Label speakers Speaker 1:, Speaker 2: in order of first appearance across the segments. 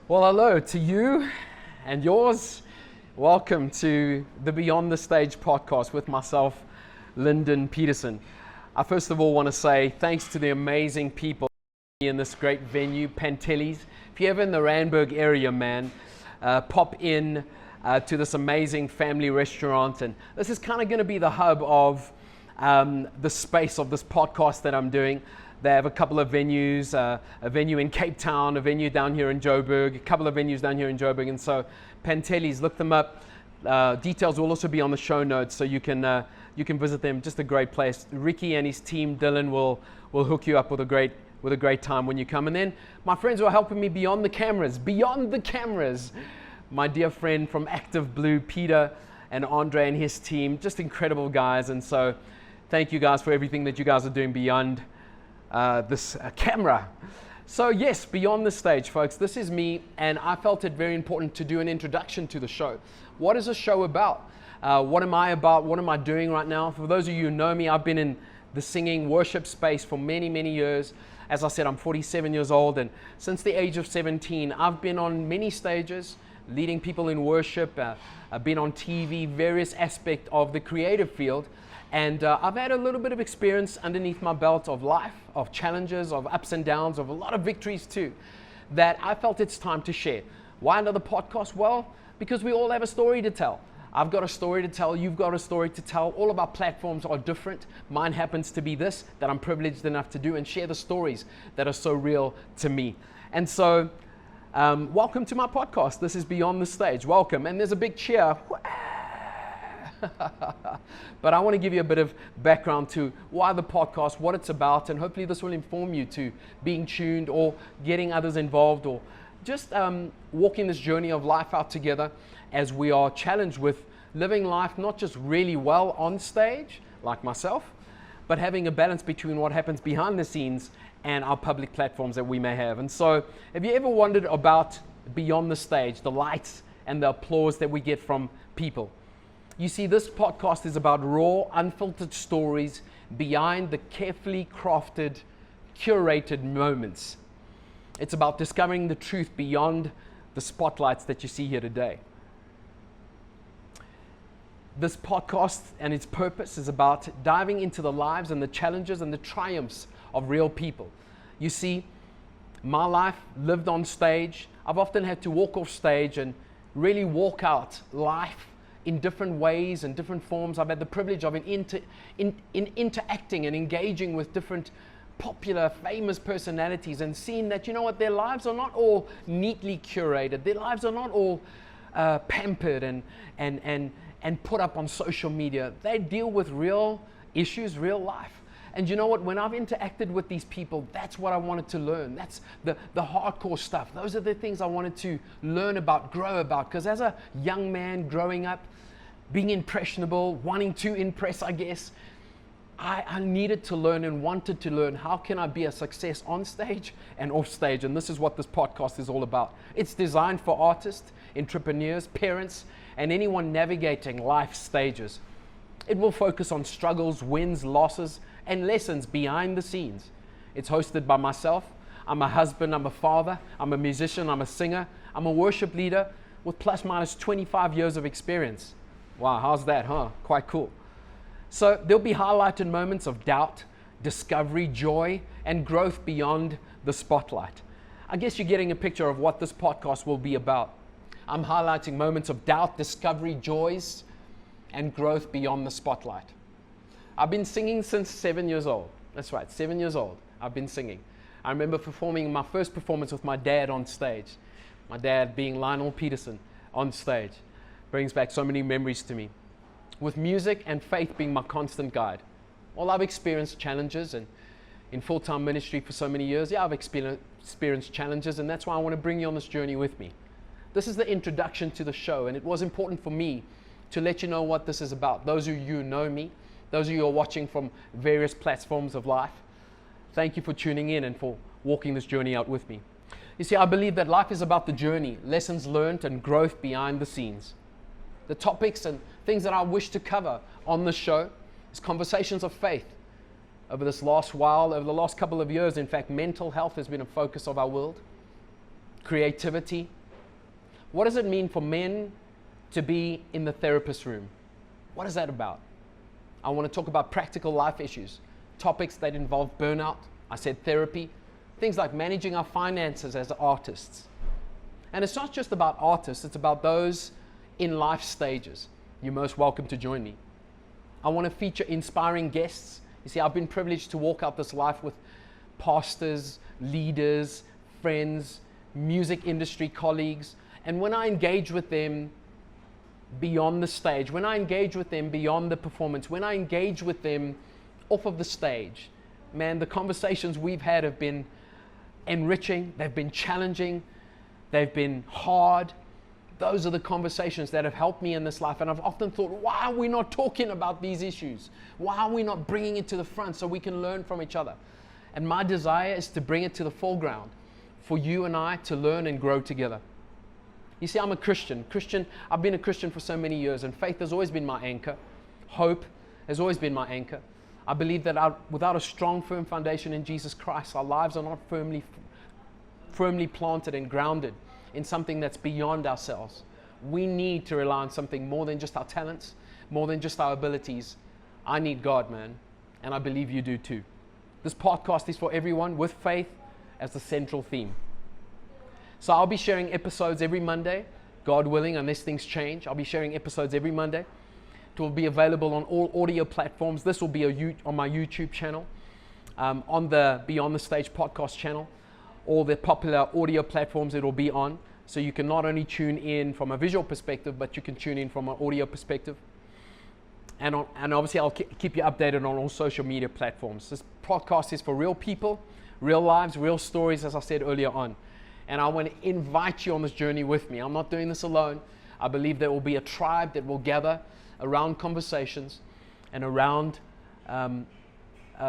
Speaker 1: Well, hello to you and yours. Welcome to the Beyond the Stage podcast with myself, Lyndon Peterson. I first of all want to say thanks to the amazing people in this great venue, Panteli's. If you're ever in the Randburg area, man, pop in to this amazing family restaurant. And this is kind of going to be the hub of the space of this podcast that I'm doing. They have a couple of venues, a venue in Cape Town, a venue down here in Joburg, a couple of venues down here in Joburg. And so Panteli's, look them up. Details will also be on the show notes, so you can visit them. Just a great place. Ricky and his team, Dylan, will hook you up with a great time when you come. And then my friends who are helping me beyond the cameras, my dear friend from Active Blue, Peter and Andre and his team, just incredible guys. And so thank you guys for everything that you guys are doing beyond this camera. So yes, Beyond the Stage, folks, this is me, and I felt it very important to do an introduction to the show. What is the show about? What am I about? What am I doing right now? For those of you who know me, I've been in the singing worship space for many, many years. As I said, I'm 47 years old, and since the age of 17, I've been on many stages, leading people in worship. I've been on TV, various aspects of the creative field. And I've had a little bit of experience underneath my belt of life, of challenges, of ups and downs, of a lot of victories too, that I felt it's time to share. Why another podcast? Well, because we all have a story to tell. I've got a story to tell, you've got a story to tell. All of our platforms are different. Mine happens to be this, that I'm privileged enough to do and share the stories that are so real to me. And so, welcome to my podcast. This is Beyond the Stage. Welcome. And there's a big cheer. But I want to give you a bit of background to why the podcast, what it's about, and hopefully this will inform you to being tuned or getting others involved, or just walking this journey of life out together as we are challenged with living life not just really well on stage, like myself, but having a balance between what happens behind the scenes and our public platforms that we may have. And so, have you ever wondered about Beyond the Stage, the lights and the applause that we get from people? You see, this podcast is about raw, unfiltered stories behind the carefully crafted, curated moments. It's about discovering the truth beyond the spotlights that you see here today. This podcast and its purpose is about diving into the lives and the challenges and the triumphs of real people. You see, my life lived on stage. I've often had to walk off stage and really walk out life in different ways and different forms. I've had the privilege of interacting and engaging with different popular, famous personalities and seeing that, you know what, their lives are not all neatly curated. Their lives are not all pampered and put up on social media. They deal with real issues, real life. And you know what, when I've interacted with these people, that's what I wanted to learn. That's the hardcore stuff. Those are the things I wanted to learn about, grow about. Because as a young man growing up, being impressionable, wanting to impress, I guess, I needed to learn and wanted to learn how can I be a success on stage and off stage. And this is what this podcast is all about. It's designed for artists, entrepreneurs, parents, and anyone navigating life stages. It will focus on struggles, wins, losses, and lessons behind the scenes. It's hosted by myself. I'm a husband, I'm a father, I'm a musician, I'm a singer, I'm a worship leader with plus minus 25 years of experience. Wow, how's that, huh? Quite cool. So there'll be highlighted moments of doubt, discovery, joy, and growth beyond the spotlight. I guess you're getting a picture of what this podcast will be about. I'm highlighting moments of doubt, discovery, joys, and growth beyond the spotlight. I've been singing since 7 years old. That's right, 7 years old, I've been singing. I remember performing my first performance with my dad on stage. My dad being Lionel Peterson on stage. Brings back so many memories to me. With music and faith being my constant guide. Well, I've experienced challenges, and in full-time ministry for so many years, I've experienced challenges, and that's why I want to bring you on this journey with me. This is the introduction to the show, and it was important for me to let you know what this is about. Those of you who know me, those of you who are watching from various platforms of life, thank you for tuning in and for walking this journey out with me. You see, I believe that life is about the journey, lessons learned, and growth behind the scenes. The topics and things that I wish to cover on this show is conversations of faith. Over this last while, over the last couple of years, in fact, mental health has been a focus of our world. creativity. What does it mean for men to be in the therapist room? What is that about? I want to talk about practical life issues, topics that involve burnout. I said therapy, things like managing our finances as artists. And it's not just about artists, it's about those in life stages. You're most welcome to join me. I want to feature inspiring guests. You see, I've been privileged to walk out this life with pastors, leaders, friends, music industry colleagues. And when I engage with them beyond the stage, when I engage with them beyond the performance, when I engage with them off of the stage, man, the conversations we've had have been enriching, they've been challenging, they've been hard. Those are the conversations that have helped me in this life. And I've often thought, why are we not talking about these issues? Why are we not bringing it to the front so we can learn from each other? And my desire is to bring it to the foreground for you and I to learn and grow together. You see, I'm a Christian. I've been a Christian for so many years, and faith has always been my anchor. Hope has always been my anchor. I believe that without a strong, firm foundation in Jesus Christ, our lives are not firmly planted and grounded in something that's beyond ourselves. We need to rely on something more than just our talents, more than just our abilities. I need God, man, and I believe you do too. This podcast is for everyone with faith as the central theme. So I'll be sharing episodes every Monday, God willing, unless things change. I'll be sharing episodes every Monday. It will be available on all audio platforms. This will be on my YouTube channel, on the Beyond the Stage podcast channel, all the popular audio platforms it will be on. So you can not only tune in from a visual perspective, but you can tune in from an audio perspective. And obviously I'll keep you updated on all social media platforms. This podcast is for real people, real lives, real stories, as I said earlier on. And I want to invite you on this journey with me. I'm not doing this alone. I believe there will be a tribe that will gather around conversations and around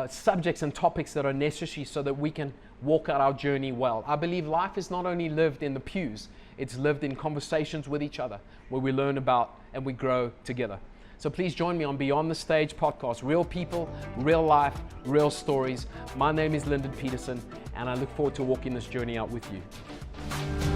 Speaker 1: subjects and topics that are necessary so that we can walk out our journey well. I believe life is not only lived in the pews, it's lived in conversations with each other where we learn about and we grow together. So please join me on Beyond the Stage podcast. Real people, real life, real stories. My name is Lyndon Peterson, and I look forward to walking this journey out with you.